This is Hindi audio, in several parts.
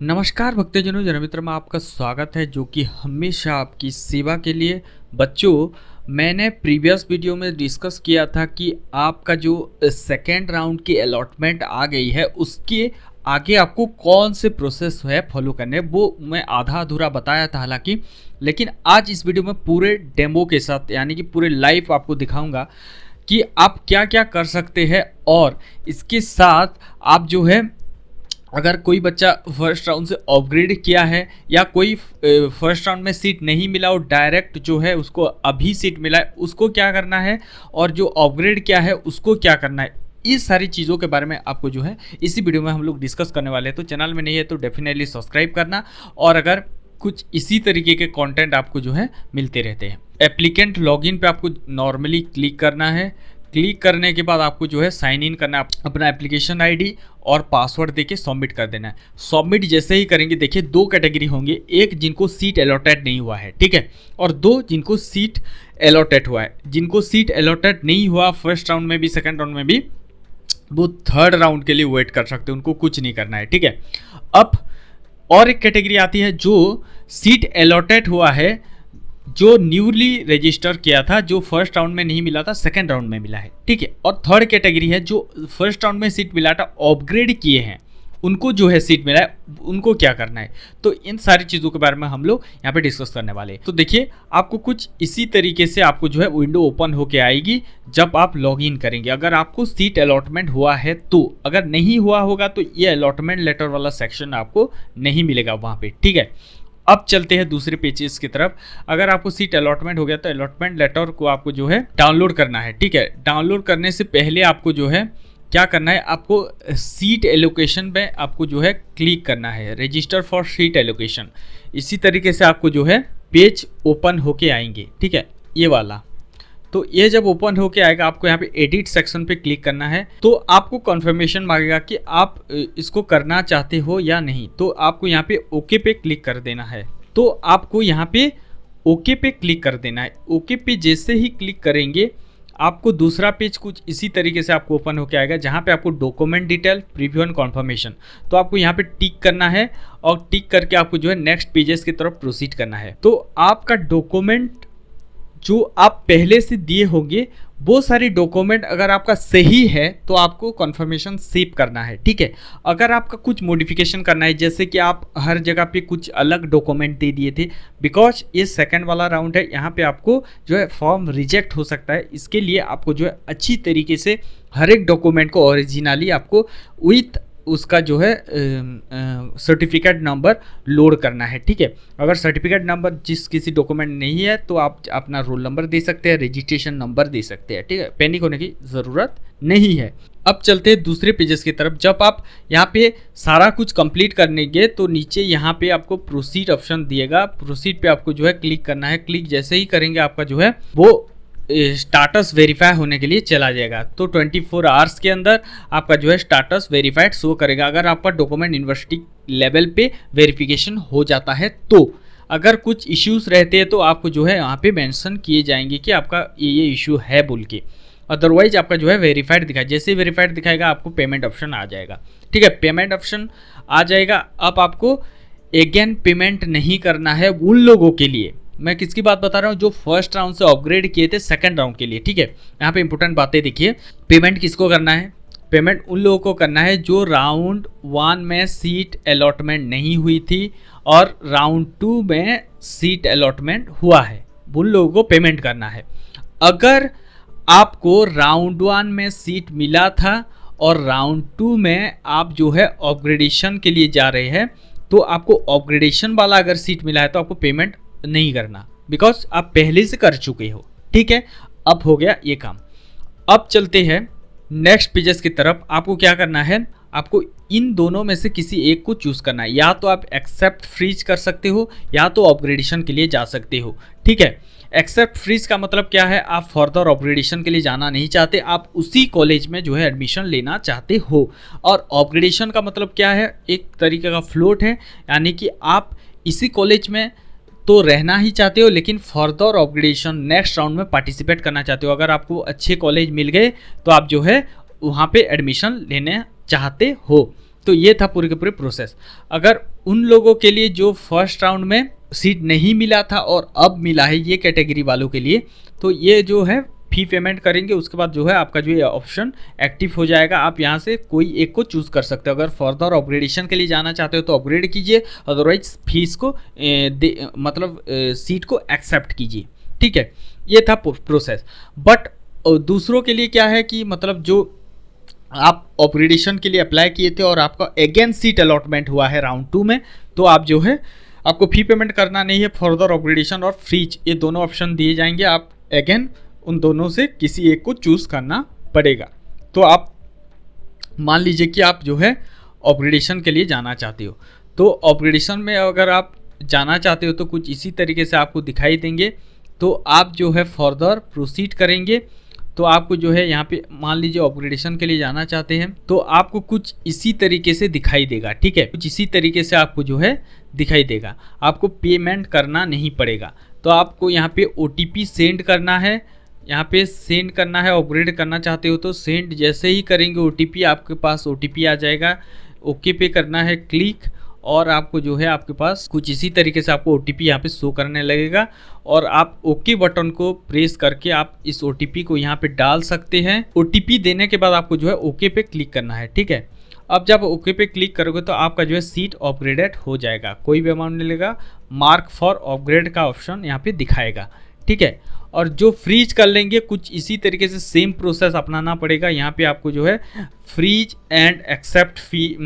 नमस्कार भक्तजनों, जन मित्र में आपका स्वागत है जो कि हमेशा आपकी सेवा के लिए। बच्चों, मैंने प्रीवियस वीडियो में डिस्कस किया था कि आपका जो सेकेंड राउंड की अलॉटमेंट आ गई है उसके आगे आपको कौन से प्रोसेस है फॉलो करने, वो मैं आधा अधूरा बताया था हालांकि। लेकिन आज इस वीडियो में पूरे डेमो के साथ यानी कि पूरे लाइव आपको दिखाऊंगा कि आप क्या क्या कर सकते हैं। और इसके साथ आप जो है, अगर कोई बच्चा फर्स्ट राउंड से अपग्रेड किया है या कोई फर्स्ट राउंड में सीट नहीं मिला और डायरेक्ट जो है उसको अभी सीट मिला है, उसको क्या करना है, और जो अपग्रेड किया है उसको क्या करना है, इस सारी चीज़ों के बारे में आपको जो है इसी वीडियो में हम लोग डिस्कस करने वाले हैं। तो चैनल में नहीं है तो डेफिनेटली सब्सक्राइब करना। और अगर कुछ इसी तरीके के कंटेंट आपको जो है मिलते रहते हैं। एप्लीकेंट लॉगिन पे आपको नॉर्मली क्लिक करना है। क्लिक करने के बाद आपको जो है साइन इन करना है, अपना एप्लीकेशन आईडी और पासवर्ड देके सबमिट कर देना है। सबमिट जैसे ही करेंगे, देखिए दो कैटेगरी होंगे, एक जिनको सीट अलॉटेड नहीं हुआ है, ठीक है, और दो जिनको सीट अलॉटेड हुआ है। जिनको सीट अलॉटेड नहीं हुआ फर्स्ट राउंड में भी सेकंड राउंड में भी, वो थर्ड राउंड के लिए वेट कर सकते हैं, उनको कुछ नहीं करना है, ठीक है। अब और एक कैटेगरी आती है जो सीट अलॉटेड हुआ है, जो न्यूली रजिस्टर किया था, जो फर्स्ट राउंड में नहीं मिला था सेकंड राउंड में मिला है, ठीक है। और थर्ड कैटेगरी है जो फर्स्ट राउंड में सीट मिला था अपग्रेड किए हैं, उनको जो है सीट मिला है, उनको क्या करना है। तो इन सारी चीज़ों के बारे में हम लोग यहाँ पे डिस्कस करने वाले हैं। तो देखिए, आपको कुछ इसी तरीके से आपको जो है विंडो ओपन होके आएगी जब आप लॉग इन करेंगे। अगर आपको सीट अलॉटमेंट हुआ है तो, अगर नहीं हुआ होगा तो ये अलॉटमेंट लेटर वाला सेक्शन आपको नहीं मिलेगा वहाँ पे, ठीक है। अब चलते हैं दूसरे पेजेस की तरफ। अगर आपको सीट अलॉटमेंट हो गया तो अलॉटमेंट लेटर को आपको जो है डाउनलोड करना है, ठीक है। डाउनलोड करने से पहले आपको जो है क्या करना है, आपको सीट एलोकेशन पे आपको जो है क्लिक करना है, रजिस्टर फॉर सीट एलोकेशन। इसी तरीके से आपको जो है पेज ओपन होके आएंगे, ठीक है, ये वाला। तो ये जब ओपन होके आएगा, आपको यहाँ पे एडिट सेक्शन पे क्लिक करना है। तो आपको कन्फर्मेशन मांगेगा कि आप इसको करना चाहते हो या नहीं, तो आपको यहाँ पे ओके पे क्लिक कर देना है। तो आपको यहाँ पे ओके पे क्लिक कर देना है। ओके पे जैसे ही क्लिक करेंगे, आपको दूसरा पेज कुछ इसी तरीके से आपको ओपन होके आएगा, जहाँ पे आपको document detail, preview and confirmation, तो आपको यहाँ पे टिक करना है और टिक करके आपको जो है नेक्स्ट पेजेस की तरफ प्रोसीड करना है। तो आपका डॉक्यूमेंट जो आप पहले से दिए होंगे, वो सारी डॉक्यूमेंट अगर आपका सही है तो आपको कन्फर्मेशन सेव करना है, ठीक है। अगर आपका कुछ मॉडिफिकेशन करना है, जैसे कि आप हर जगह पे कुछ अलग डॉक्यूमेंट दे दिए थे, बिकॉज ये सेकंड वाला राउंड है, यहाँ पे आपको जो है फॉर्म रिजेक्ट हो सकता है। इसके लिए आपको जो है अच्छी तरीके से हर एक डॉक्यूमेंट को ओरिजिनली आपको विथ उसका जो है सर्टिफिकेट नंबर लोड करना है, ठीक है। अगर सर्टिफिकेट नंबर जिस किसी डॉक्यूमेंट नहीं है तो आप अपना रोल नंबर दे सकते हैं, रजिस्ट्रेशन नंबर दे सकते हैं, ठीक है। पैनिक होने की ज़रूरत नहीं है। अब चलते हैं दूसरे पेजेस की तरफ। जब आप यहाँ पे सारा कुछ कंप्लीट करनेंगे तो नीचे यहाँ पे आपको प्रोसीड ऑप्शन दिएगा। प्रोसीड पे आपको जो है क्लिक करना है। क्लिक जैसे ही करेंगे, आपका जो है वो स्टाटस वेरीफाई होने के लिए चला जाएगा। तो 24 आवर्स के अंदर आपका जो है स्टाटस वेरीफाइड शो करेगा, अगर आपका डॉक्यूमेंट यूनिवर्सिटी लेवल पे वेरिफिकेशन हो जाता है। तो अगर कुछ इश्यूज रहते हैं तो आपको जो है यहाँ पे मेंशन किए जाएंगे कि आपका ये इशू है बोल के। अदरवाइज आपका जो है वेरीफाइड दिखाए, जैसे वेरीफाइड दिखाएगा आपको पेमेंट ऑप्शन आ जाएगा, ठीक है। पेमेंट ऑप्शन आ जाएगा। अब आपको अगेन पेमेंट नहीं करना है उन लोगों के लिए। मैं किसकी बात बता रहा हूँ, जो फर्स्ट राउंड से अपग्रेड किए थे सेकंड राउंड के लिए, ठीक है। यहाँ पे इंपॉर्टेंट बातें देखिए। पेमेंट किसको करना है, पेमेंट उन लोगों को करना है जो राउंड 1 में सीट अलॉटमेंट नहीं हुई थी और राउंड 2 में सीट अलॉटमेंट हुआ है, उन लोगों को पेमेंट करना है। अगर आपको राउंड 1 में सीट मिला था और राउंड 2 में आप जो है अपग्रेडेशन के लिए जा रहे हैं, तो आपको अपग्रेडेशन वाला अगर सीट मिला है तो आपको पेमेंट नहीं करना, बिकॉज आप पहले से कर चुके हो, ठीक है। अब हो गया ये काम। अब चलते हैं नेक्स्ट पेजेस की तरफ। आपको क्या करना है, आपको इन दोनों में से किसी एक को चूज करना है। या तो आप एक्सेप्ट फ्रीज कर सकते हो या तो अपग्रेडेशन के लिए जा सकते हो, ठीक है। एक्सेप्ट फ्रीज का मतलब क्या है, आप फर्दर अपग्रेडेशन के लिए जाना नहीं चाहते, आप उसी कॉलेज में जो है एडमिशन लेना चाहते हो। और अपग्रेडेशन का मतलब क्या है, एक तरीके का फ्लोट है, यानी कि आप इसी कॉलेज में तो रहना ही चाहते हो लेकिन फर्दर अपग्रेडेशन नेक्स्ट राउंड में पार्टिसिपेट करना चाहते हो। अगर आपको अच्छे कॉलेज मिल गए तो आप जो है वहाँ पे एडमिशन लेने चाहते हो। तो ये था पूरे के पूरे प्रोसेस। अगर उन लोगों के लिए जो फर्स्ट राउंड में सीट नहीं मिला था और अब मिला है, ये कैटेगरी वालों के लिए, तो ये जो है फी पेमेंट करेंगे, उसके बाद जो है आपका जो ये ऑप्शन एक्टिव हो जाएगा। आप यहाँ से कोई एक को चूज़ कर सकते हो। अगर फर्दर अपग्रेडेशन के लिए जाना चाहते हो तो अपग्रेड कीजिए, अदरवाइज फीस को मतलब सीट को एक्सेप्ट कीजिए। ठीक है, ये था प्रोसेस। बट दूसरों के लिए क्या है कि मतलब जो आप अपग्रेडेशन के लिए अप्लाई किए थे और आपका अगेन सीट अलॉटमेंट हुआ है राउंड 2 में, तो आप जो है आपको फी पेमेंट करना नहीं है। फर्दर अपग्रेडेशन और फ्रीज, ये दोनों ऑप्शन दिए जाएंगे। आप अगेन उन दोनों से किसी एक को चूज़ करना पड़ेगा। तो आप मान लीजिए कि आप जो है अपग्रेडेशन के लिए जाना चाहते हो, तो अपग्रेडेशन में अगर आप जाना चाहते हो तो कुछ इसी तरीके से आपको दिखाई देंगे। तो आप जो है फर्दर प्रोसीड करेंगे तो आपको जो है यहाँ पे मान लीजिए अपग्रेडेशन के लिए जाना चाहते हैं तो आपको कुछ इसी तरीके से दिखाई देगा। ठीक है, कुछ इसी तरीके से आपको जो है दिखाई देगा। आपको पेमेंट करना नहीं पड़ेगा। तो आपको यहाँ पे OTP सेंड करना है, यहाँ पे सेंड करना है। अपग्रेड करना चाहते हो तो सेंड जैसे ही करेंगे OTP आपके पास OTP आ जाएगा। ओके पे करना है क्लिक, और आपको जो है आपके पास कुछ इसी तरीके से आपको OTP यहाँ पे शो करने लगेगा और आप ओके बटन को प्रेस करके आप इस OTP को यहाँ पे डाल सकते हैं। OTP देने के बाद आपको जो है ओके पे क्लिक करना है। ठीक है, अब जब ओके पे क्लिक करोगे तो आपका जो है सीट अपग्रेडेड हो जाएगा, कोई भी अमाउंट नहीं लगेगा। मार्क फॉर अपग्रेड का ऑप्शन यहाँ पे दिखाएगा। ठीक है, और जो फ्रीज कर लेंगे कुछ इसी तरीके से सेम प्रोसेस अपनाना पड़ेगा। यहाँ पे आपको जो है freeze and accept fee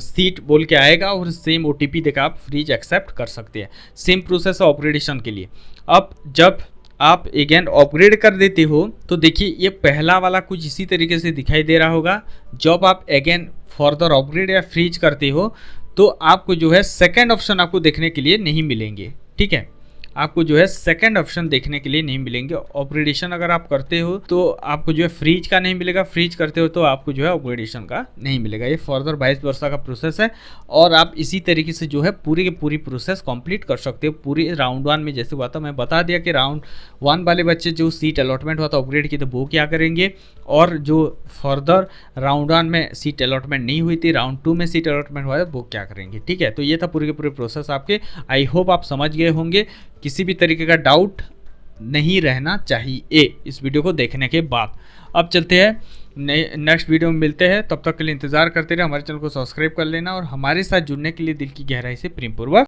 seat बोल के आएगा और सेम OTP देकर आप फ्रीज एक्सेप्ट कर सकते हैं। सेम प्रोसेस है अपग्रेडेशन के लिए। अब जब आप अगेन अपग्रेड कर देते हो तो देखिए ये पहला वाला कुछ इसी तरीके से दिखाई दे रहा होगा। जब आप अगेन फर्दर अपग्रेड या फ्रीज करते हो तो आपको जो है सेकंड ऑप्शन आपको देखने के लिए नहीं मिलेंगे। ठीक है, आपको जो है सेकंड ऑप्शन देखने के लिए नहीं मिलेंगे। अपग्रेडेशन अगर आप करते हो तो आपको जो है फ्रीज का नहीं मिलेगा, फ्रीज करते हो तो आपको जो है अपग्रेडेशन का नहीं मिलेगा। ये फर्दर 22 वर्ष का प्रोसेस है और आप इसी तरीके से जो है पूरी की पूरी प्रोसेस कंप्लीट कर सकते हो। पूरी राउंड 1 में जैसे हुआ था, मैं बता दिया कि राउंड 1 वाले बच्चे जो सीट अलॉटमेंट हुआ था अपग्रेड की तो वो क्या करेंगे, और जो फर्दर राउंड 1 में सीट अलॉटमेंट नहीं हुई थी, राउंड 2 में सीट अलॉटमेंट हुआ है, वो क्या करेंगे। ठीक है, तो ये था पूरे के पूरे प्रोसेस आपके। आई होप आप समझ गए होंगे। किसी भी तरीके का डाउट नहीं रहना चाहिए इस वीडियो को देखने के बाद। अब चलते हैं नेक्स्ट वीडियो में मिलते हैं, तब तक के लिए इंतज़ार करते रहे। हमारे चैनल को सब्सक्राइब कर लेना और हमारे साथ जुड़ने के लिए दिल की गहराई से प्रेमपूर्वक